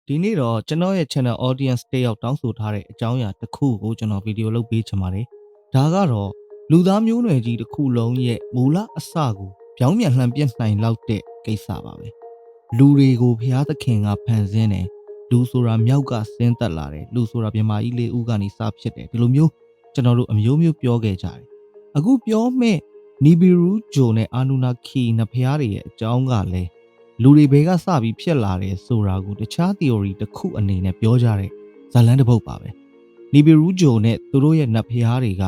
ဒီနေ့တော့ကျွန်တော်ရဲ့ channel audience တယောက်တောင်းဆိုထားတဲ့အကြောင်းအရာတစ်ခုကိုကျွန်တော်ဗီဒီယိုလုပ်ပေးချင်ပါတယ်။ဒါကတော့လူသားမျိုးနွယ်ကြီးတစ်ခုလုံးရဲ့မူလအစကိုပြောင်းပြန်လှန်ပြစ်နိုင်လောက်တဲ့ကိစ္စပါပဲ။လူတွေကိုဘုရားသခင်ကဖန်ဆင်းတယ်။လူဆိုတာမြောက်ကဆင်းသက်လာတယ်။လူဆိုတာမြမာကြီးလေးဦးကနေစဖြစ်တယ်။ဒီလိုမျိုးကျွန်တော်တို့အမျိုးမျိုးပြောခဲ့ကြတယ်။အခုပြောမဲ့နီဘီရူဂျိုနဲ့အာနူနာခီနှစ်ဖျားတွေရဲ့အကြောင်းကလည်းလူတွေဘဲကစပြီးဖြစ်လာတယ်ဆိုတာကိုတခြား theory တစ်ခုအနေနဲ့ပြောကြတဲ့ဇာတ်လမ်းတစ်ပုဒ်ပါပဲနီဘီရူဂျိုနဲ့သူတို့ရဲ့နတ်ဖျားတွေက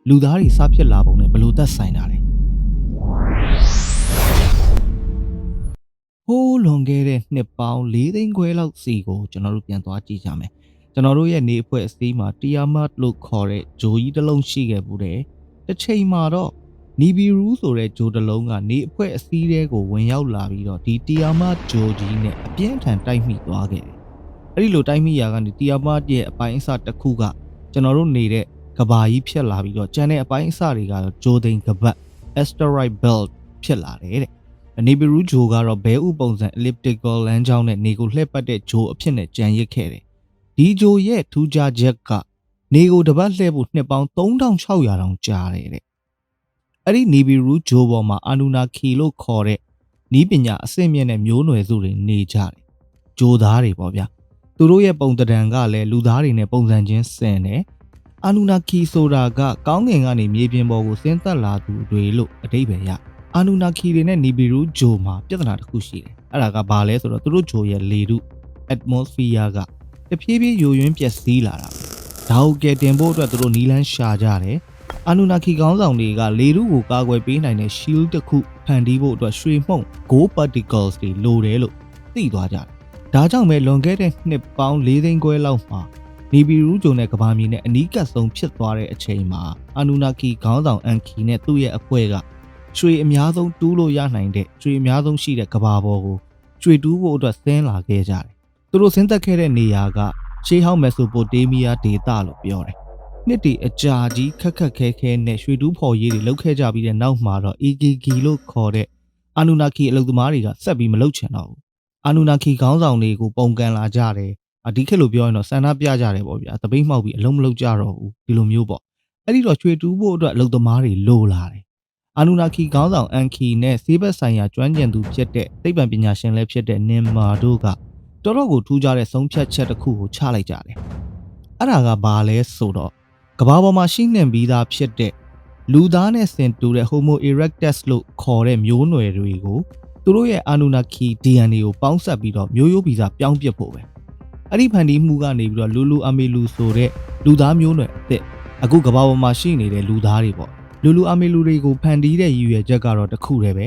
လူသားတွေစဖြစ်လာပုံနဲ့ဘယ်လိုသက်ဆိုင်တာလဲဟိုးလွန်ခဲ့တဲ့နှစ်ပေါင်း4သိန်းခွဲလောက်စီကိုကျွန်တော်တို့ပြန်သွားကြည့်ကြမယ်ကျွန်တော်တို့ရဲ့နေအဖွဲ့အစည်းမှာတီယာမတ်လို့ခေါ်တဲ့ဂျိုကြီးတစ်လုံးရှိခဲ့ဘူးတဲ့တစ်ချိန်မှာတော့နီဘီရူဆိုတဲ့ဂျိုတလုံးကနေအဖွဲ့အစည်းတွေကိုဝင်ရောက်လာပြီးတော့ဒီတီယာမတ်ဂျိုကြီးနဲ့အပြင်းထန်တိုက်မိသွားခဲ့တယ်။အဲ့ဒီလိုတိုက်မိရာကနေတီယာမတ်ရဲ့အပိုင်းအစတစ်ခုကကျွန်တော်တို့နေတဲ့ကဘာကြီးဖြစ်လာပြီးတော့ကျန်တဲ့အပိုင်းအစတွေကတော့ဂျိုသိန်ကပတ် asteroid belt ဖြစ်လာတယ်တဲ့။နီဘီရူဂျိုကတော့ဘဲဥပုံစံ elliptical လမ်းကြောင်းနဲ့နေကိုလှည့်ပတ်တဲ့ဂျိုအဖြစ်နဲ့ကြံရစ်ခဲ့တယ်။ဒီဂျိုရဲ့ထူးခြားချက်ကနေကိုတပတ်လှည့်ဖို့နှစ်ပေါင်း3600တောင်ကြာတယ်တဲ့အဲ့ဒီနီဘီရူဂျိုပေါ်မှာအာနူနာခီလို့ခေါ်တဲ့နီးပညာအဆင့်မြင့်တဲ့မျိုးနွယ်စုတွေနေကြတယ်ဂျိုသားတွေပေါ့ဗျာသူတို့ရဲ့ပုံတံကလည်းလူသားတွေနဲ့ပုံစံချင်းဆင်တယ်အာနူနာခီဆိုတာကကောင်းကင်ကနေမြေပြင်ပေါ်ကိုဆင်းသက်လာသူတွေလို့အဓိပ္ပာယ်ရအာနူနာခီတွေနဲ့နီဘီရူဂျိုမှာပြဿနာတစ်ခုရှိတယ်အဲ့ဒါကဘာလဲဆိုတော့သူတို့ဂျိုရဲ့လေထု atmosphere ကတဖြည်းဖြည်းယိုယွင်းပျက်စီးလာတာဒါကိုကယ်တင်ဖို့အတွက်သူတို့နီလန်းရှာကြတယ်အာနူနာခီကောင်းဆောင်တွေကလေထုကိုကာကွယ်ပေးနိုင်တဲ့ shield တစ်ခုဖန်တီးဖို့အတွက်ရွှေမှုန့် gold particles တွေလိုတယ်လို့သိသွားကြတယ်။ဒါကြောင့်ပဲလွန်ခဲ့တဲ့နှစ်ပေါင်း4သိန်းခွဲလောက်မှာနီဘီရူဂျိုနဲ့ကဘာမြေနဲ့အနီးကပ်ဆုံးဖြစ်သွားတဲ့အချိန်မှာအာနူနာခီကောင်းဆောင်အန်ခီနဲ့သူ့ရဲ့အဖွဲ့ကရွှေအများဆုံးတူးလို့ရနိုင်တဲ့ရွှေအများဆုံးရှိတဲ့ကဘာပေါ်ကိုရွှေတူးဖို့အတွက်ဆင်းလာခဲ့ကြတယ်။သူတို့ဆင်းသက်ခဲ့တဲ့နေရာကရှေးဟောင်းမက်ဆိုပိုတေးမီးယားဒေသလို့ပြောတယ်နှစ်တီအကြာကြီးခက်ခဲနဲ့ရွှေတူးဖော်ရေးတွေလုပ်ခဲ့ကြပြီးတဲ့နောက်မှာတော့ EGG လို့ခေါ်တဲ့အာနူနာခီအလုပ်သမားတွေကဆက်ပြီးမလုပ်ချင်တော့ဘူးအာနူနာခီခေါင်းဆောင်တွေကိုပုံကန်လာကြတယ်ဒီခေတ်လိုပြောရင်တော့ဆန္ဒပြကြတယ်ပေါ့ဗျာတပိတ်မှောက်ပြီးအလုံးမလုပ်ကြတော့ဘူးဒီလိုမျိုးပေါ့အဲ့ဒီတော့ရွှေတူးဖို့အတွက်အလုပ်သမားတွေလိုလာတယ်အာနူနာခီခေါင်းဆောင်အန်ခီနဲ့ဆေးဘက်ဆိုင်ရာကျွမ်းကျင်သူဖြစ်တဲ့သိပ္ပံပညာရှင်လည်းဖြစ်တဲ့နင်မာတို့ကတော်တော်ကိုထူးခြားတဲ့ဆုံးဖြတ်ချက်တစ်ခုကိုချလိုက်ကြတယ်အဲ့ဒါကဘာလဲဆိုတော့ကဘာပေါ်မှာရှိနှင်ပြီးသားဖြစ်တဲ့လူသားနဲ့ဆင်တူတဲ့ Homo erectus လို့ခေါ်တဲ့မျိုးနွယ်တွေကိုသူတို့ရဲ့ Anunnaki DNA ကိုပေါင်းစပ်ပြီးတော့မျိုးရိုးဗီဇပြောင်းပစ်ဖို့ပဲအဲ့ဒီဖန်တီးမှုကနေပြီးတော့လူအမေလူဆိုတဲ့လူသားမျိုးနွယ်အစ်အခုကဘာပေါ်မှာရှိနေတဲ့လူသားတွေပေါ့လူအမေလူတွေကိုဖန်တီးတဲ့ရည်ရွယ်ချက်ကတော့တစ်ခုတည်းပဲ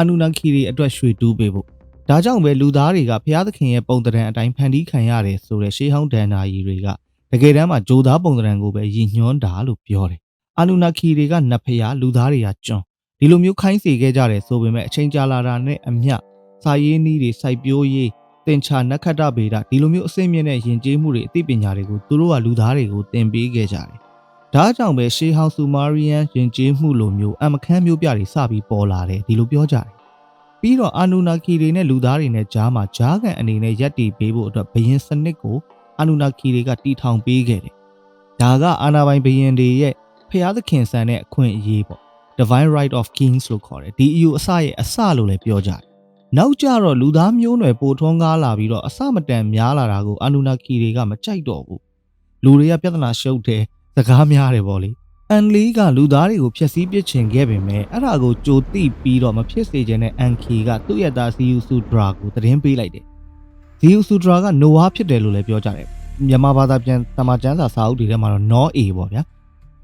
Anunnaki တွေအတွက်ရွှေတူးပေးဖို့ဒါကြောင့်ပဲလူသားတွေကဘုရားသခင်ရဲ့ပုံသဏ္ဍာန်အတိုင်းဖန်တီးခံရတယ်ဆိုတဲ့ရှေးဟောင်းဒဏ္ဍာရီတွေကတကယ်တမ်းမှာဂျိုသားပုံသဏ္ဍာန်ကိုပဲရည်ညွှန်းတာလို့ပြောတယ်။အာနူနာခီတွေကနတ်ဖျားလူသားတွေကကျွန်းဒီလိုမျိုးခိုင်းစေခဲ့ကြတယ်ဆိုပေမဲ့အချိန်ကြာလာတာနဲ့အမျှစာရေးနည်းတွေစိုက်ပျိုးရေးသင်္ချာနက္ခတ္တဗေဒဒီလိုမျိုးအဆင့်မြင့်တဲ့ယဉ်ကျေးမှုတွေအသိပညာတွေကိုသူတို့ကလူသားတွေကိုသင်ပေးခဲ့ကြတယ်။ဒါကြောင့်ပဲရှေးဟောင်းဆူမာရီယန်ယဉ်ကျေးမှုလိုမျိုးအမခန်းမျိုးပြတွေစပြီးပေါ်လာတယ်ဒီလိုပြောကြတယ်။ပြီးတော့အာနူနာခီတွေနဲ့လူသားတွေနဲ့ကြားမှာဂျားကန်အနေနဲ့ရပ်တည်ပေးဖို့အတွက်ဘယင်စနစ်ကိုအာနူနာခီတွေကတီထောင်ပေးခဲ့တယ်။ဒါကအာနာပိုင်ဘုရင်တွေရဲ့ဖျားသခင်ဆန်တဲ့အခွင့်အရေးပေါ့ Divine Right of Kings လို့ခေါ်တယ်။ဒီအယူအဆရဲ့အစလို့လည်းပြောကြတယ်။နောက်ကျတော့လူသားမျိုးနွယ်ပိုထွန်းကားလာပြီးတော့အစမတန်များလာတာကိုအာနူနာခီတွေကမကြိုက်တော့ဘူး။လူတွေကပြဿနာရှုပ်တယ်စကားများတယ်ပေါ့လေ။အန်လီကလူသားတွေကိုဖျက်ဆီးပစ်ချင်ခဲ့ပေမဲ့အဲ့ဒါကိုကြိုသိပြီးတော့မဖြစ်စေချင်တဲ့အန်ခီကသူ့ရဲ့သားဇီယူဆူဒရာကိုသတင်းပေးလိုက်တယ်။ဇီယူဆူဒရာကနိုဝါဖြစ်တယ်လို့လည်းပြောကြတယ်။မြန်မာဘာသာပြန်တမန်ကျမ်းစာစာအုပ်တွေထဲမှာတော့ နောအေပေါ့ဗျာ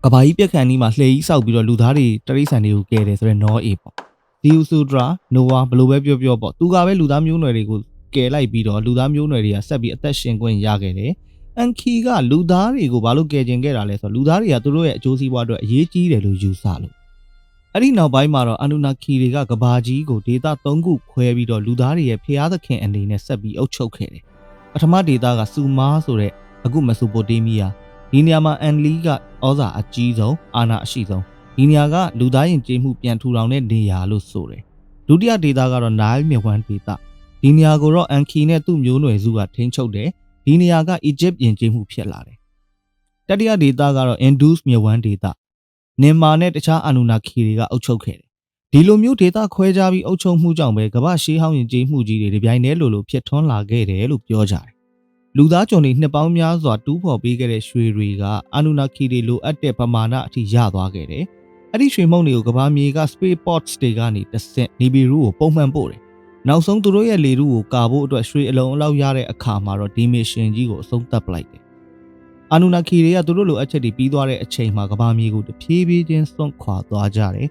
ကဘာကြီးပြက်ခန့်နီးမှာလှေကြီးဆောက်ပြီးတော့လူသားတွေတရိษံတွေကိုကယ်တယ်ဆိုတော့နောအေပေါ့ဒီယူဆူဒရာနိုဝါဘလို့ပဲပြောပေါ့သူကပဲလူသားမျိုးနွယ်တွေကိုကယ်လိုက်ပြီးတော့လူသားမျိုးနွယ်တွေကဆက်ပြီးအသက်ရှင်ခွင့်ရခဲ့တယ်အန်ခီကလူသားတွေကိုဘာလို့ကယ်ကျင်ခဲ့တာလဲဆိုတော့လူသားတွေကသူတို့ရဲ့အကျိုးစီးပွားအတွက်အရေးကြီးတယ်လို့ယူဆလို့အဲ့ဒီနောက်ပိုင်းမှာတော့အာနူနာခီတွေကကဘာကြီးကိုဒေသ3ခုခွဲပြီးတော့လူသားတွေရဲ့ဖျားသခင်အနေနဲ့ဆက်ပြီးအုပ်ချုပ်ခဲ့တယ်ပထမဒေသကဆူမားဆိုတဲ့အခုမက်ဆိုပိုတေးမီးယားဒီနေရာမှာအန်လီကဩဇာအကြီးဆုံးအာဏာအရှိဆုံးဒီနေရာကလူသားယဉ်ကျေးမှုပြန်ထူထောင်တဲ့နေရာလို့ဆိုတယ်ဒုတိယဒေသကတော့နိုင်မြဝန်းဒေသ ဒီနေရာကိုတော့အန်ခီနဲ့သူ့မျိုးနွယ်စုကထိန်းချုပ်တယ်ဒီနေရာကအီဂျစ်ယဉ်ကျေးမှုဖြစ်လာတယ်တတိယဒေသကတော့ Indus မြဝန်းဒေသနင်မာနဲ့တခြားအာနူနာခီတွေကအုပ်ချုပ်ခဲ့တယ်ဒီလိုမျိုးဒေသခွဲခြားပြီးအုပ်ချုပ်မှုကြောင့်ပဲကမ္ဘာရှေးဟောင်းယဉ်ကျေးမှုကြီးတွေဒီပြိုင်တည်းလိုဖြစ်ထွန်းလာခဲ့တယ်လို့ပြောကြတယ်လူသားကျွန်တွေနှစ်ပေါင်းများစွာတူးဖော်ပေးခဲ့တဲ့ရွှေတွေကအာနူနာခီတွေလိုအပ်တဲ့ပမာဏအထိရသွားခဲ့တယ်အဲ့ဒီရွှေမုံတွေကိုကမ္ဘာမြေက space ports တွေကနေတဆင့်နီဘီရူကိုပုံမှန်ပို့တယ်နောက်ဆုံးသူတို့ရဲ့လေထုကိုကာဖို့အတွက်ရွှေအလုံးအလောက်ရတဲ့အခါမှာတော့ဒီမစ်ရှင်ကြီးကိုအဆုံးသတ်ပလိုက်တယ်အာနူနာခီတွေကသူတို့လိုအပ်ချက်တွေပြီးသွားတဲ့အချိန်မှာကမ္ဘာမြေကိုတဖြည်းဖြည်းချင်းစွန့်ခွာသွားကြတယ်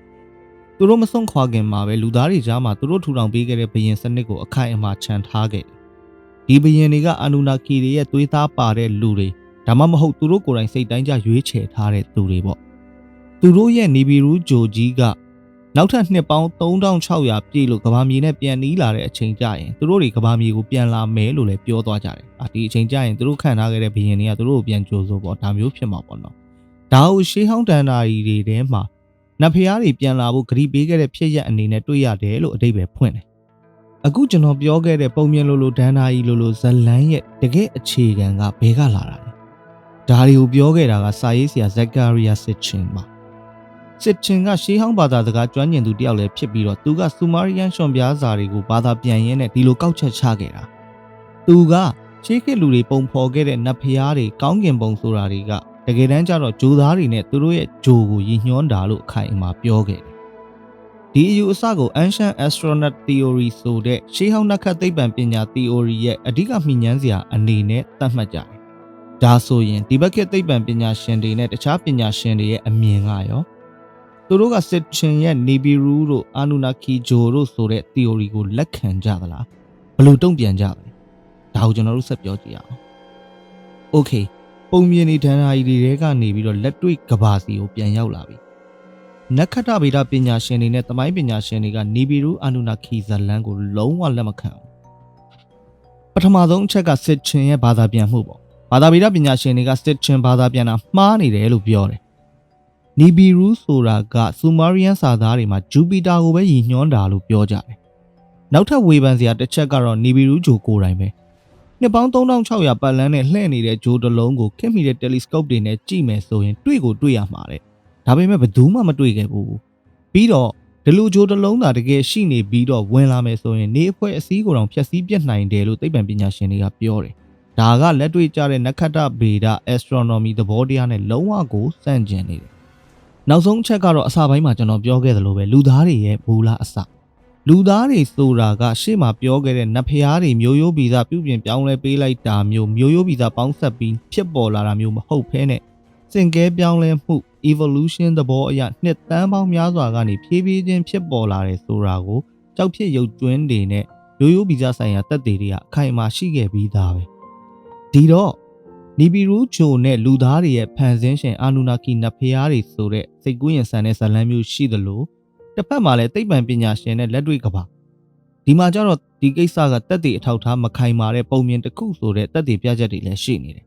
သူတို့မစွန့်ခွာခင်မှာပဲလူသားတွေကြားမှာသူတို့ထူထောင်ပေးခဲ့တဲ့ဘယင်စနစ်ကိုအခိုင်အမာခြံထားခဲ့တယ်ဒီဘယင်တွေကအာနူနာခီတွေရဲ့သွေးသားပါတဲ့လူတွေဒါမှမဟုတ်သူတို့ကိုယ်တိုင်စိတ်တိုင်းကြရွေးချယ်ထားတဲ့သူတွေပေါ့သူတို့ရဲ့နီဘီရူဂျိုကြီးကနောက်ထပ်နှစ်ပေါင်း3600ပြည့်လို့ကဘာမြေနဲ့ပြန်နီးလာတဲ့အချိန်ကျရင်သူတို့တွေကဘာမြေကိုပြန်လာမယ်လို့လည်းပြောသွားကြတယ်။ဒီအချိန်ကျရင်သူတို့ခံထားခဲ့တဲ့ဘယင်တွေကသူတို့ကိုပြန်ကြိုဆိုပေါ့ဒါမျိုးဖြစ်မှာပေါ့နော်။ဒါကိုရှေးဟောင်းတန်တာကြီးတွေထဲမှာနတ်ဖျားတွေပြန်လာဖို့ဂရိပေးခဲ့တဲ့ဖြစ်ရပ်အနေနဲ့တွေ့ရတယ်လို့အဓိပ္ပာယ်ဖွင့်တယ်။အခုကျွန်တော်ပြောခဲ့တဲ့ပုံမြင်လိုဒန်တာကြီးလိုဇလန်းရဲ့တကယ်အခြေခံကဘဲကလာတာလဲ။ဒါတွေကိုပြောခဲ့တာကစာရေးဆရာဇက်ကာရီယာစစ်ချင်းပါစစ်ချင်းကရှေးဟောင်းဘာသာစကားကျွမ်းကျင်သူတယောက်လည်းဖြစ်ပြီးတော့သူကဆူမာရီယန်ရှွန်ပြားစာတွေကိုဘာသာပြန်ရင်းနဲ့ဒီလိုကောက်ချက်ချခဲ့တာသူကရှေးခေတ်လူတွေပုံဖော်ခဲ့တဲ့နတ်ဖျားတွေကောင်းကင်ဘုံဆိုတာတွေကတကယ်တမ်းကျတော့ဂျိုသားတွေနဲ့သူတို့ရဲ့ဂျိုကိုရည်ညွှန်းတာလို့အခိုင်အမာပြောခဲ့တယ်ဒီအယူအဆကို Ancient Astronaut Theory ဆိုတဲ့ရှေးဟောင်းနက္ခတ်သိပ္ပံပညာ theory ရဲ့အဓိကမှီညမ်းစရာအနေနဲ့သတ်မှတ်ကြတယ်ဒါဆိုရင်ဒီဘက်ခေတ်သိပ္ပံပညာရှင်တွေနဲ့တခြားပညာရှင်တွေရဲ့အမြင်ကရောသူတို့ကစစ်ချင်းရဲ့နီဘီရူတို့အာနူနာခီဂျိုတို့ဆိုတဲ့ theory ကိုလက်ခံကြသလားဘယ်လိုတုံ့ပြန်ကြလဲဒါကိုကျွန်တော်တို့ဆက်ပြောကြည့်ရအောင် Okay ပုံမြင်နေဒဏ္ဍာရီတွေကနေပြီးတော့လက်တွေ့ကဘာစီကိုပြန်ရောက်လာပြီနက္ခတ္တဗေဒပညာရှင်တွေနဲ့သမိုင်းပညာရှင်တွေကနီဘီရူအာနူနာခီဇလန်ကိုလုံးဝလက်မခံဘူးပထမဆုံးအချက်ကစစ်ချင်းရဲ့ဘာသာပြန်မှုပေါ့ဘာသာဗေဒပညာရှင်တွေကစစ်ချင်းဘာသာပြန်တာမှားနေတယ်လို့ပြောတယ်နီဘီရူဆိုတာကဆူမာရီယန်စာသားတွေမှာဂျူပီတာကိုပဲရည်ညွှန်းတာလို့ပြောကြတယ်။နောက်ထပ်ဝေဖန်စရာတစ်ချက်ကတော့နီဘီရူဂျိုကိုယ်တိုင်ပဲ။နှစ်ပေါင်း3600ပတ်လန်းနဲ့လှည့်နေတဲ့ဂျိုတစ်လုံးကိုခင်မိတဲ့တယ်လီစကုပ်တွေနဲ့ကြည့်မယ်ဆိုရင်တွေ့ရမှာတဲ့။ဒါပေမဲ့ဘယ်သူမှမတွေ့ခဲ့ဘူး။ပြီးတော့ဒီလိုဂျိုတစ်လုံးသာတကယ်ရှိနေပြီးတော့ဝင်လာမယ်ဆိုရင်နေအဖွဲ့အစည်းကိုတောင်ဖျက်ဆီးပြစ်နိုင်တယ်လို့သိပ္ပံပညာရှင်တွေကပြောတယ်။ဒါကလက်တွေ့ကျတဲ့နက္ခတ္တဗေဒ astronomy သဘောတရားနဲ့လုံးဝကိုစန့်ကျင်နေတယ်နောက်ဆုံးချက်ကတော့အစပိုင်းမှာကျွန်တော်ပြောခဲ့သလိုပဲလူသားတွေရဲ့ဘူလာအစလူသားတွေဆိုတာကရှေ့မှာပြောခဲ့တဲ့နတ်ဖျားတွေမျိုးရိုးဗီဇပြုပြင်ပြောင်းလဲပေးလိုက်တာမျိုးရိုးဗီဇပေါင်းဆက်ပြီးဖြစ်ပေါ်လာတာမျိုးမဟုတ်ဘဲနဲ့စင်ကဲပြောင်းလဲမှု evolution သဘောအရနှစ်သန်းပေါင်းများစွာကနေဖြည်းဖြည်းချင်းဖြစ်ပေါ်လာတယ်ဆိုတာကိုကြောက်ဖြစ်ရုပ်ကျွင်းတွေနဲ့ရိုးဗီဇဆိုင်ရာတက်တွေကအခိုင်အမာရှိခဲ့ပြီးသားပဲဒီတော့နီဘီရူဂျိုနဲ့လူသားတွေရဲ့ဖန်ဆင်းရှင်အာနူနာခီနတ်ဖျားတွေဆိုတဲ့စိတ်ကူးရင်ဆန်တဲ့ဇလန်းမျိုးရှိသလိုတစ်ဖက်မှာလည်းသိပ္ပံပညာရှင်နဲ့လက်တွေ့ကပါဒီမှာကျတော့ဒီကိစ္စကတက်တည်အထောက်ထားမခိုင်မာတဲ့ပုံမြင်တစ်ခုဆိုတဲ့တက်တည်ပြချက်တွေလည်းရှိနေတယ်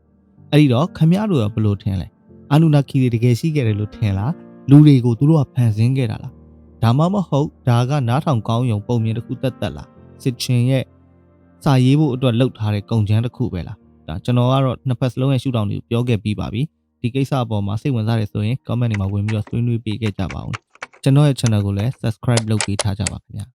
အဲ့ဒီတော့ခမရတို့ကဘယ်လိုထင်လဲအာနူနာခီတွေတကယ်ရှိခဲ့တယ်လို့ထင်လားလူတွေကိုသူတို့ကဖန်ဆင်းခဲ့တာလားဒါမှမဟုတ်ဒါကနားထောင်ကောင်းယုံပုံမြင်တစ်ခုတက်လားစစ်ချင်းရဲ့စာရေးဖို့အတွက်လှုပ်ထားတဲ့ကုန်ချမ်းတစ်ခုပဲလားကျွန်တော်ကတော့နှစ်ဖက်စလုံးရဲ့ရှုထောင့်တွေကိုပြောခဲ့ပြီးပါပြီဒီကိစ္စအပေါ်မှာစိတ်ဝင်စားတယ်ဆိုရင် comment တွေမှာဝင်ပြီးတော့ဆွေးနွေးပေးခဲ့ကြပါဦးကျွန်တော်ရဲ့ channel ကိုလည်း subscribe လုပ်ပေးထားကြပါခင်ဗျာ